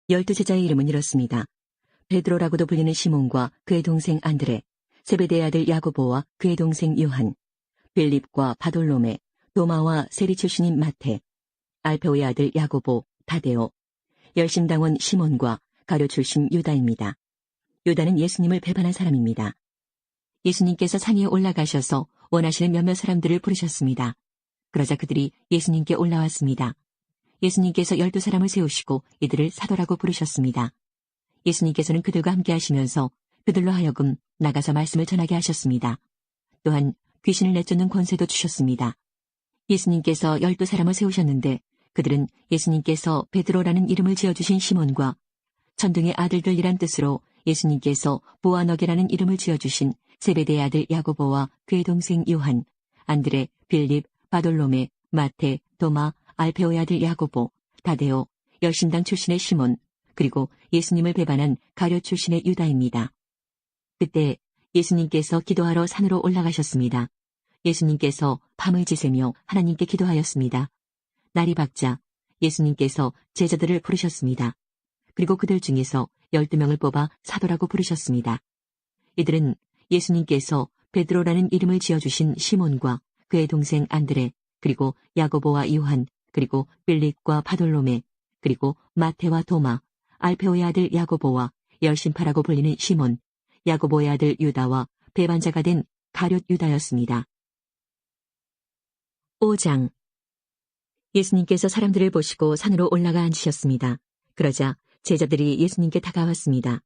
12 제자의 이름은 이렇습니다. 베드로라고도 불리는 시몬과 그의 동생 안드레, 세베대의 아들 야고보와 그의 동생 요한, 빌립과 바돌로메, 도마와 세리 출신인 마테, 알페오의 아들 야고보, 다데오, 열심당원 시몬과 가룟 출신 유다입니다. 유다는 예수님을 배반한 사람입니다. 예수님께서 산 위에 올라가셔서 원하시는 몇몇 사람들을 부르셨습니다. 그러자 그들이 예수님께 올라왔습니다. 예수님께서 12사람을 세우시고 이들을 사도라고 부르셨습니다. 예수님께서는 그들과 함께 하시면서 그들로 하여금 나가서 말씀을 전하게 하셨습니다. 또한 귀신을 내쫓는 권세도 주셨습니다. 예수님께서 12사람을 세우셨는데 그들은 예수님께서 베드로라는 이름을 지어주신 시몬과 천둥의 아들들이란 뜻으로 예수님께서 보아너게라는 이름을 지어주신 세베대의 아들 야고보와 그의 동생 요한, 안드레, 빌립, 바돌로메, 마테, 도마, 알페오의 아들 야고보, 다데오, 열심당 출신의 시몬, 그리고 예수님을 배반한 가룟 출신의 유다입니다. 그때 예수님께서 기도하러 산으로 올라가셨습니다. 예수님께서 밤을 지새며 하나님께 기도하였습니다. 날이 밝자 예수님께서 제자들을 부르셨습니다. 그리고 그들 중에서 12명을 뽑아 사도라고 부르셨습니다. 이들은 예수님께서 베드로라는 이름을 지어주신 시몬과 그의 동생 안드레, 그리고 야고보와 요한, 그리고 빌립과 바돌로메, 그리고 마테와 도마, 알페오의 아들 야고보와 열심파라고 불리는 시몬, 야고보의 아들 유다와 배반자가 된 가룟 유다였습니다. 5장. 예수님께서 사람들을 보시고 산으로 올라가 앉으셨습니다. 그러자 제자들이 예수님께 다가왔습니다.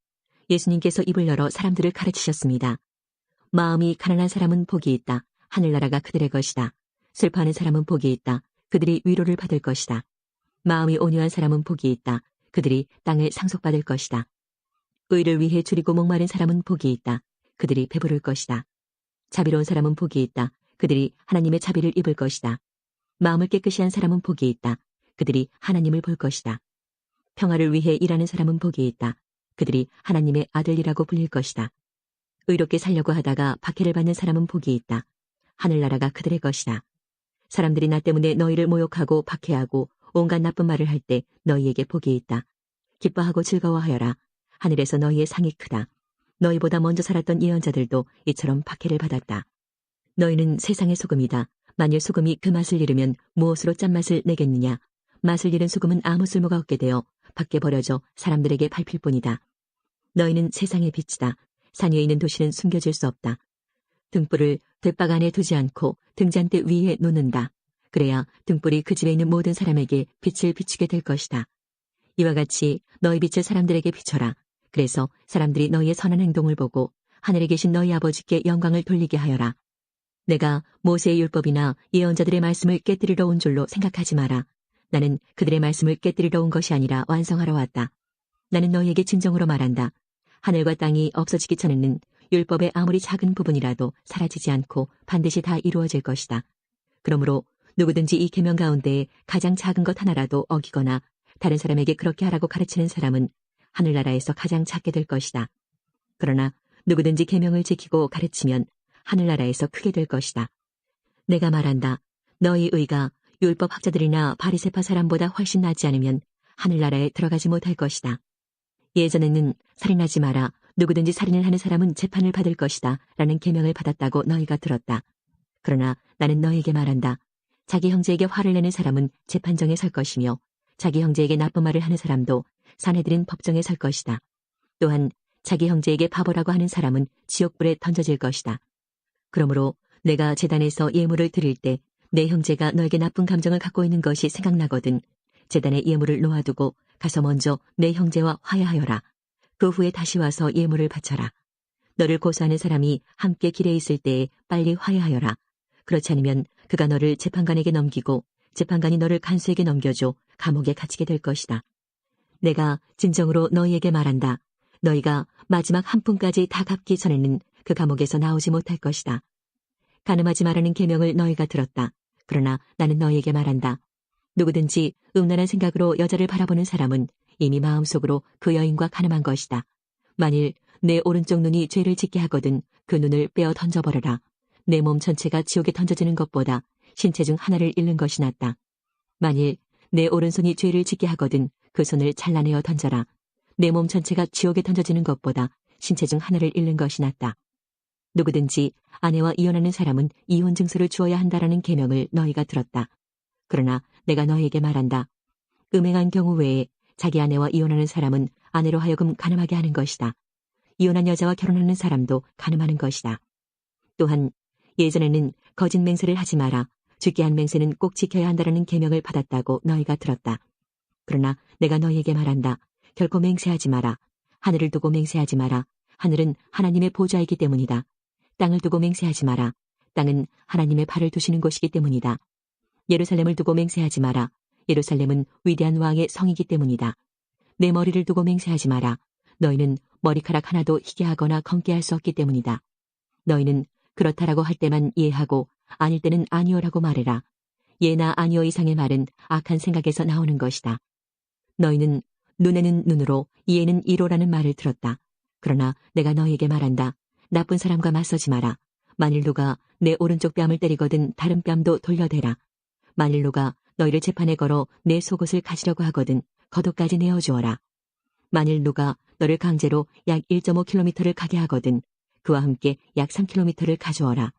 예수님께서 입을 열어 사람들을 가르치셨습니다. 마음이 가난한 사람은 복이 있다. 하늘나라가 그들의 것이다. 슬퍼하는 사람은 복이 있다. 그들이 위로를 받을 것이다. 마음이 온유한 사람은 복이 있다. 그들이 땅을 상속받을 것이다. 의를 위해 줄이고 목마른 사람은 복이 있다. 그들이 배부를 것이다. 자비로운 사람은 복이 있다. 그들이 하나님의 자비를 입을 것이다. 마음을 깨끗이 한 사람은 복이 있다. 그들이 하나님을 볼 것이다. 평화를 위해 일하는 사람은 복이 있다. 그들이 하나님의 아들이라고 불릴 것이다. 의롭게 살려고 하다가 박해를 받는 사람은 복이 있다. 하늘나라가 그들의 것이다. 사람들이 나 때문에 너희를 모욕하고 박해하고 온갖 나쁜 말을 할 때 너희에게 복이 있다. 기뻐하고 즐거워하여라. 하늘에서 너희의 상이 크다. 너희보다 먼저 살았던 예언자들도 이처럼 박해를 받았다. 너희는 세상의 소금이다. 만일 소금이 그 맛을 잃으면 무엇으로 짠맛을 내겠느냐. 맛을 잃은 소금은 아무 쓸모가 없게 되어 밖에 버려져 사람들에게 밟힐 뿐이다. 너희는 세상의 빛이다. 산 위에 있는 도시는 숨겨질 수 없다. 등불을 돛박 안에 두지 않고 등잔대 위에 놓는다. 그래야 등불이 그 집에 있는 모든 사람에게 빛을 비추게 될 것이다. 이와 같이 너희 빛을 사람들에게 비춰라. 그래서 사람들이 너희의 선한 행동을 보고 하늘에 계신 너희 아버지께 영광을 돌리게 하여라. 내가 모세의 율법이나 예언자들의 말씀을 깨뜨리러 온 줄로 생각하지 마라. 나는 그들의 말씀을 깨뜨리러 온 것이 아니라 완성하러 왔다. 나는 너희에게 진정으로 말한다. 하늘과 땅이 없어지기 전에는 율법의 아무리 작은 부분이라도 사라지지 않고 반드시 다 이루어질 것이다. 그러므로 누구든지 이 계명 가운데에 가장 작은 것 하나라도 어기거나 다른 사람에게 그렇게 하라고 가르치는 사람은 하늘나라에서 가장 작게 될 것이다. 그러나 누구든지 계명을 지키고 가르치면 하늘나라에서 크게 될 것이다. 내가 말한다. 너희 의가 율법 학자들이나 바리새파 사람보다 훨씬 낫지 않으면 하늘나라에 들어가지 못할 것이다. 예전에는 살인하지 마라. 누구든지 살인을 하는 사람은 재판을 받을 것이다. 라는 계명을 받았다고 너희가 들었다. 그러나 나는 너희에게 말한다. 자기 형제에게 화를 내는 사람은 재판정에 설 것이며 자기 형제에게 나쁜 말을 하는 사람도 사내들인 법정에 설 것이다. 또한 자기 형제에게 바보라고 하는 사람은 지옥불에 던져질 것이다. 그러므로 내가 제단에서 예물을 드릴 때 내 형제가 너에게 나쁜 감정을 갖고 있는 것이 생각나거든 제단에 예물을 놓아두고 가서 먼저 내 형제와 화해하여라. 그 후에 다시 와서 예물을 바쳐라. 너를 고소하는 사람이 함께 길에 있을 때에 빨리 화해하여라. 그렇지 않으면 그가 너를 재판관에게 넘기고 재판관이 너를 간수에게 넘겨줘 감옥에 갇히게 될 것이다. 내가 진정으로 너희에게 말한다. 너희가 마지막 한 푼까지 다 갚기 전에는 그 감옥에서 나오지 못할 것이다. 간음하지 말라는 계명을 너희가 들었다. 그러나 나는 너희에게 말한다. 누구든지 음란한 생각으로 여자를 바라보는 사람은 이미 마음속으로 그 여인과 간음한 것이다. 만일 내 오른쪽 눈이 죄를 짓게 하거든 그 눈을 빼어 던져버려라. 내 몸 전체가 지옥에 던져지는 것보다 신체 중 하나를 잃는 것이 낫다. 만일 내 오른손이 죄를 짓게 하거든 그 손을 잘라내어 던져라. 내 몸 전체가 지옥에 던져지는 것보다 신체 중 하나를 잃는 것이 낫다. 누구든지 아내와 이혼하는 사람은 이혼 증서를 주어야 한다라는 계명을 너희가 들었다. 그러나 내가 너희에게 말한다. 음행한 경우 외에 자기 아내와 이혼하는 사람은 아내로 하여금 간음하게 하는 것이다. 이혼한 여자와 결혼하는 사람도 간음하는 것이다. 또한 예전에는 거짓 맹세를 하지 마라. 죽게 한 맹세는 꼭 지켜야 한다라는 계명을 받았다고 너희가 들었다. 그러나 내가 너희에게 말한다. 결코 맹세하지 마라. 하늘을 두고 맹세하지 마라. 하늘은 하나님의 보좌이기 때문이다. 땅을 두고 맹세하지 마라. 땅은 하나님의 발을 두시는 곳이기 때문이다. 예루살렘을 두고 맹세하지 마라. 예루살렘은 위대한 왕의 성이기 때문이다. 내 머리를 두고 맹세하지 마라. 너희는 머리카락 하나도 희게 하거나 검게 할 수 없기 때문이다. 너희는 그렇다라고 할 때만 예하고 아닐 때는 아니오라고 말해라. 예나 아니오 이상의 말은 악한 생각에서 나오는 것이다. 너희는 눈에는 눈으로 이에는 이로라는 말을 들었다. 그러나 내가 너희에게 말한다. 나쁜 사람과 맞서지 마라. 만일 누가 내 오른쪽 뺨을 때리거든 다른 뺨도 돌려대라. 만일 누가 너희를 재판에 걸어 내 속옷을 가지려고 하거든 겉옷까지 내어주어라. 만일 누가 너를 강제로 약 1.5km를 가게 하거든 그와 함께 약 3km를 가주어라.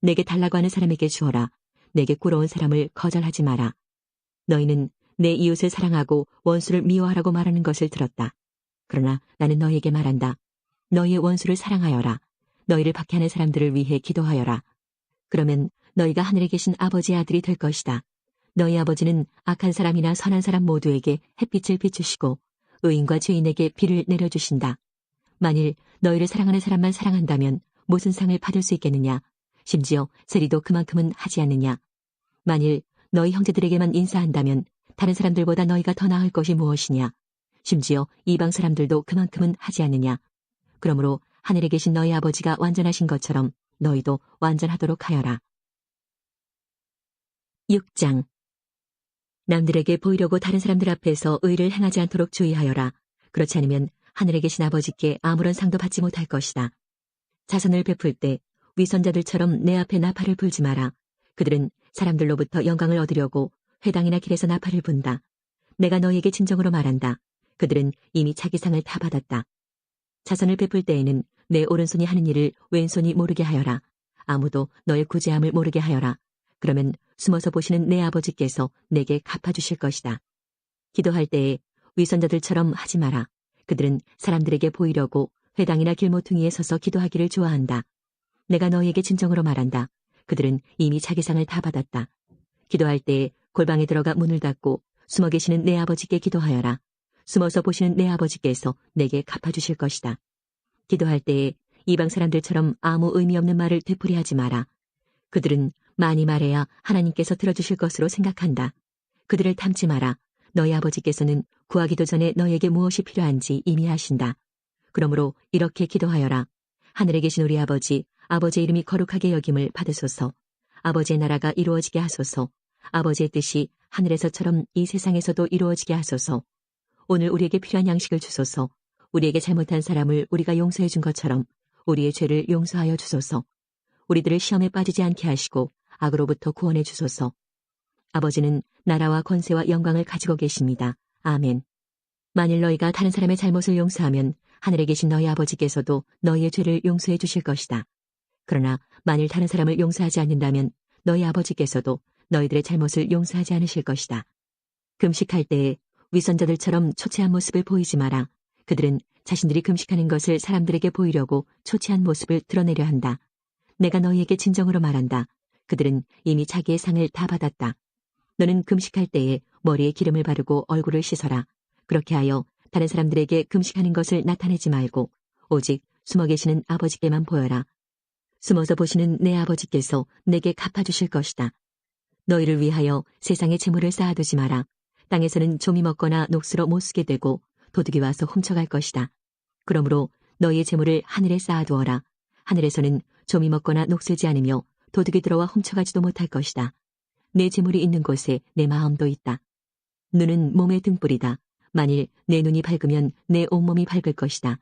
내게 달라고 하는 사람에게 주어라. 내게 꾸러온 사람을 거절하지 마라. 너희는 내 이웃을 사랑하고 원수를 미워하라고 말하는 것을 들었다. 그러나 나는 너희에게 말한다. 너희의 원수를 사랑하여라. 너희를 박해하는 사람들을 위해 기도하여라. 그러면 너희가 하늘에 계신 아버지의 아들이 될 것이다. 너희 아버지는 악한 사람이나 선한 사람 모두에게 햇빛을 비추시고 의인과 죄인에게 비를 내려주신다. 만일 너희를 사랑하는 사람만 사랑한다면 무슨 상을 받을 수 있겠느냐? 심지어 세리도 그만큼은 하지 않느냐? 만일 너희 형제들에게만 인사한다면 다른 사람들보다 너희가 더 나을 것이 무엇이냐? 심지어 이방 사람들도 그만큼은 하지 않느냐? 그러므로 하늘에 계신 너희 아버지가 완전하신 것처럼 너희도 완전하도록 하여라. 6장. 남들에게 보이려고 다른 사람들 앞에서 의를 행하지 않도록 주의하여라. 그렇지 않으면 하늘에 계신 아버지께 아무런 상도 받지 못할 것이다. 자선을 베풀 때 위선자들처럼 내 앞에 나팔을 불지 마라. 그들은 사람들로부터 영광을 얻으려고 회당이나 길에서 나팔을 분다. 내가 너희에게 진정으로 말한다. 그들은 이미 자기 상을 다 받았다. 자선을 베풀 때에는 내 오른손이 하는 일을 왼손이 모르게 하여라. 아무도 너의 구제함을 모르게 하여라. 그러면 숨어서 보시는 내 아버지께서 내게 갚아주실 것이다. 기도할 때에 위선자들처럼 하지 마라. 그들은 사람들에게 보이려고 회당이나 길모퉁이에 서서 기도하기를 좋아한다. 내가 너희에게 진정으로 말한다. 그들은 이미 자기 상을 다 받았다. 기도할 때에 골방에 들어가 문을 닫고 숨어 계시는 내 아버지께 기도하여라. 숨어서 보시는 내 아버지께서 내게 갚아주실 것이다. 기도할 때에 이방 사람들처럼 아무 의미 없는 말을 되풀이하지 마라. 그들은 많이 말해야 하나님께서 들어주실 것으로 생각한다. 그들을 탐지 마라. 너희 아버지께서는 구하기도 전에 너희에게 무엇이 필요한지 이미 아신다. 그러므로 이렇게 기도하여라. 하늘에 계신 우리 아버지, 아버지의 이름이 거룩하게 여김을 받으소서. 아버지의 나라가 이루어지게 하소서. 아버지의 뜻이 하늘에서처럼 이 세상에서도 이루어지게 하소서. 오늘 우리에게 필요한 양식을 주소서. 우리에게 잘못한 사람을 우리가 용서해 준 것처럼 우리의 죄를 용서하여 주소서. 우리들을 시험에 빠지지 않게 하시고 악으로부터 구원해 주소서. 아버지는 나라와 권세와 영광을 가지고 계십니다. 아멘. 만일 너희가 다른 사람의 잘못을 용서하면 하늘에 계신 너희 아버지께서도 너희의 죄를 용서해 주실 것이다. 그러나 만일 다른 사람을 용서하지 않는다면 너희 아버지께서도 너희들의 잘못을 용서하지 않으실 것이다. 금식할 때에 위선자들처럼 초췌한 모습을 보이지 마라. 그들은 자신들이 금식하는 것을 사람들에게 보이려고 초췌한 모습을 드러내려 한다. 내가 너희에게 진정으로 말한다. 그들은 이미 자기의 상을 다 받았다. 너는 금식할 때에 머리에 기름을 바르고 얼굴을 씻어라. 그렇게 하여 다른 사람들에게 금식하는 것을 나타내지 말고 오직 숨어 계시는 아버지께만 보여라. 숨어서 보시는 내 아버지께서 내게 갚아주실 것이다. 너희를 위하여 세상에 재물을 쌓아두지 마라. 땅에서는 좀이 먹거나 녹슬어 못 쓰게 되고 도둑이 와서 훔쳐갈 것이다. 그러므로 너희의 재물을 하늘에 쌓아두어라. 하늘에서는 좀이 먹거나 녹슬지 않으며 도둑이 들어와 훔쳐가지도 못할 것이다. 내 재물이 있는 곳에 내 마음도 있다. 눈은 몸의 등불이다. 만일 내 눈이 밝으면 내 온몸이 밝을 것이다.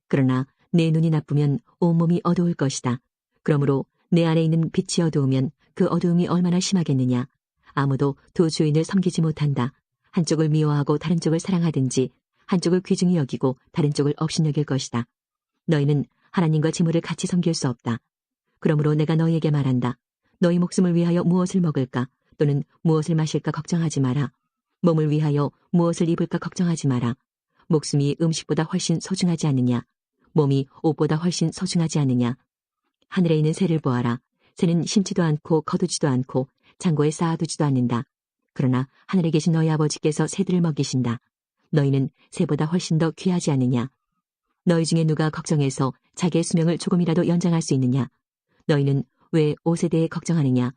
그러나 내 눈이 나쁘면 온몸이 어두울 것이다. 그러므로 내 안에 있는 빛이 어두우면 그 어두움이 얼마나 심하겠느냐. 아무도 두 주인을 섬기지 못한다. 한쪽을 미워하고 다른 쪽을 사랑하든지 한쪽을 귀중히 여기고 다른 쪽을 업신여길 것이다. 너희는 하나님과 재물을 같이 섬길 수 없다. 그러므로 내가 너희에게 말한다. 너희 목숨을 위하여 무엇을 먹을까 또는 무엇을 마실까 걱정하지 마라. 몸을 위하여 무엇을 입을까 걱정하지 마라. 목숨이 음식보다 훨씬 소중하지 않느냐. 몸이 옷보다 훨씬 소중하지 않느냐. 하늘에 있는 새를 보아라. 새는 심지도 않고 거두지도 않고 창고에 쌓아두지도 않는다. 그러나 하늘에 계신 너희 아버지께서 새들을 먹이신다. 너희는 새보다 훨씬 더 귀하지 않느냐. 너희 중에 누가 걱정해서 자기의 수명을 조금이라도 연장할 수 있느냐. 너희는 왜 옷에 대해 걱정하느냐.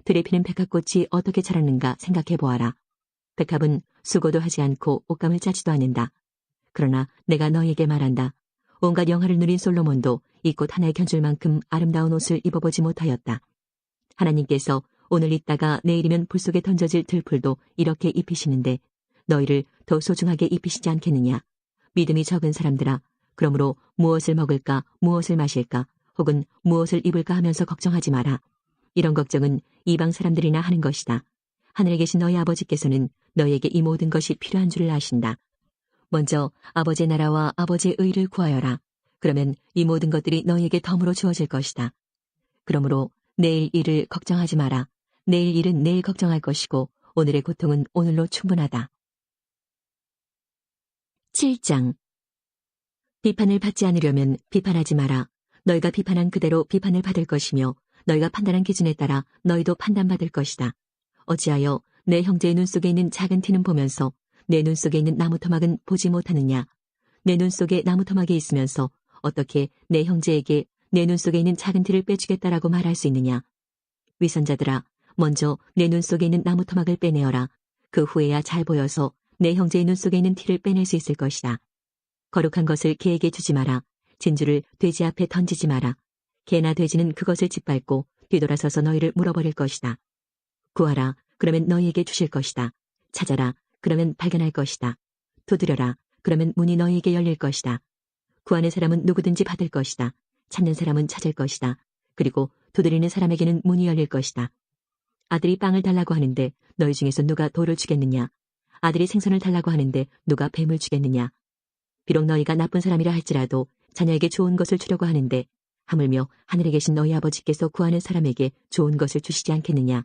들에 피는 백합꽃이 어떻게 자라는가 생각해 보아라. 백합은 수고도 하지 않고 옷감을 짜지도 않는다. 그러나 내가 너희에게 말한다. 온갖 영화를 누린 솔로몬도 이 꽃 하나에 견줄 만큼 아름다운 옷을 입어보지 못하였다. 하나님께서 오늘 있다가 내일이면 불 속에 던져질 들풀도 이렇게 입히시는데 너희를 더 소중하게 입히시지 않겠느냐. 믿음이 적은 사람들아. 그러므로 무엇을 먹을까 무엇을 마실까 혹은 무엇을 입을까 하면서 걱정하지 마라. 이런 걱정은 이방 사람들이나 하는 것이다. 하늘에 계신 너희 아버지께서는 너희에게 이 모든 것이 필요한 줄을 아신다. 먼저 아버지의 나라와 아버지의 의를 구하여라. 그러면 이 모든 것들이 너희에게 덤으로 주어질 것이다. 그러므로 내일 일을 걱정하지 마라. 내일 일은 내일 걱정할 것이고 오늘의 고통은 오늘로 충분하다. 7장. 비판을 받지 않으려면 비판하지 마라. 너희가 비판한 그대로 비판을 받을 것이며 너희가 판단한 기준에 따라 너희도 판단받을 것이다. 어찌하여 내 형제의 눈 속에 있는 작은 티는 보면서 내 눈 속에 있는 나무 토막은 보지 못하느냐. 내 눈 속에 나무 토막이 있으면서 어떻게 내 형제에게 내 눈 속에 있는 작은 티를 빼주겠다라고 말할 수 있느냐. 위선자들아, 먼저 내 눈 속에 있는 나무 토막을 빼내어라. 그 후에야 잘 보여서 내 형제의 눈 속에 있는 티를 빼낼 수 있을 것이다. 거룩한 것을 개에게 주지 마라. 진주를 돼지 앞에 던지지 마라. 개나 돼지는 그것을 짓밟고 뒤돌아서서 너희를 물어버릴 것이다. 구하라. 그러면 너희에게 주실 것이다. 찾아라. 그러면 발견할 것이다. 두드려라. 그러면 문이 너희에게 열릴 것이다. 구하는 사람은 누구든지 받을 것이다. 찾는 사람은 찾을 것이다. 그리고 두드리는 사람에게는 문이 열릴 것이다. 아들이 빵을 달라고 하는데 너희 중에서 누가 돌을 주겠느냐. 아들이 생선을 달라고 하는데 누가 뱀을 주겠느냐. 비록 너희가 나쁜 사람이라 할지라도 자녀에게 좋은 것을 주려고 하는데 하물며 하늘에 계신 너희 아버지께서 구하는 사람에게 좋은 것을 주시지 않겠느냐.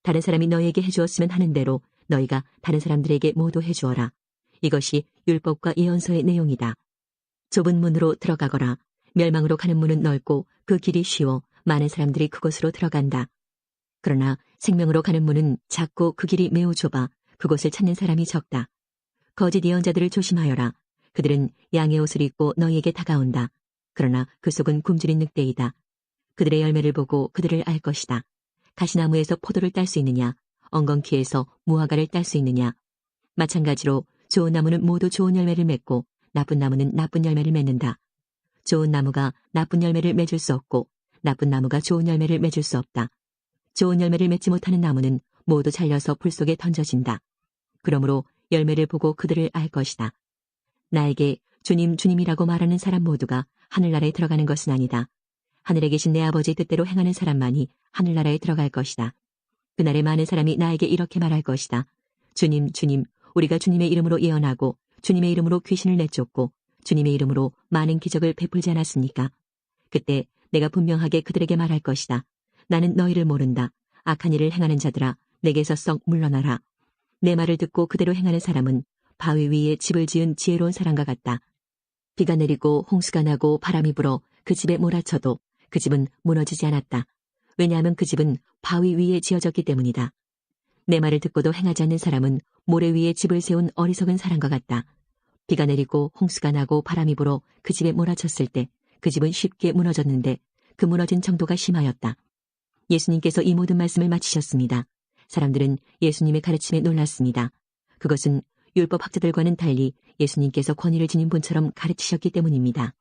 다른 사람이 너희에게 해주었으면 하는 대로 너희가 다른 사람들에게 모두 해주어라. 이것이 율법과 예언서의 내용이다. 좁은 문으로 들어가거라. 멸망으로 가는 문은 넓고 그 길이 쉬워 많은 사람들이 그곳으로 들어간다. 그러나 생명으로 가는 문은 작고 그 길이 매우 좁아 그곳을 찾는 사람이 적다. 거짓 예언자들을 조심하여라. 그들은 양의 옷을 입고 너희에게 다가온다. 그러나 그 속은 굶주린 늑대이다. 그들의 열매를 보고 그들을 알 것이다. 가시나무에서 포도를 딸 수 있느냐? 엉겅퀴에서 무화과를 딸 수 있느냐? 마찬가지로 좋은 나무는 모두 좋은 열매를 맺고 나쁜 나무는 나쁜 열매를 맺는다. 좋은 나무가 나쁜 열매를 맺을 수 없고 나쁜 나무가 좋은 열매를 맺을 수 없다. 좋은 열매를 맺지 못하는 나무는 모두 잘려서 불 속에 던져진다. 그러므로 열매를 보고 그들을 알 것이다. 나에게 주님 주님이라고 말하는 사람 모두가 하늘나라에 들어가는 것은 아니다. 하늘에 계신 내 아버지의 뜻대로 행하는 사람만이 하늘나라에 들어갈 것이다. 그날에 많은 사람이 나에게 이렇게 말할 것이다. 주님 주님 우리가 주님의 이름으로 예언하고 주님의 이름으로 귀신을 내쫓고 주님의 이름으로 많은 기적을 베풀지 않았습니까? 그때 내가 분명하게 그들에게 말할 것이다. 나는 너희를 모른다. 악한 일을 행하는 자들아 내게서 썩 물러나라. 내 말을 듣고 그대로 행하는 사람은 바위 위에 집을 지은 지혜로운 사람과 같다. 비가 내리고 홍수가 나고 바람이 불어 그 집에 몰아쳐도 그 집은 무너지지 않았다. 왜냐하면 그 집은 바위 위에 지어졌기 때문이다. 내 말을 듣고도 행하지 않는 사람은 모래 위에 집을 세운 어리석은 사람과 같다. 비가 내리고 홍수가 나고 바람이 불어 그 집에 몰아쳤을 때 그 집은 쉽게 무너졌는데 그 무너진 정도가 심하였다. 예수님께서 이 모든 말씀을 마치셨습니다. 사람들은 예수님의 가르침에 놀랐습니다. 그것은 율법 학자들과는 달리 예수님께서 권위를 지닌 분처럼 가르치셨기 때문입니다.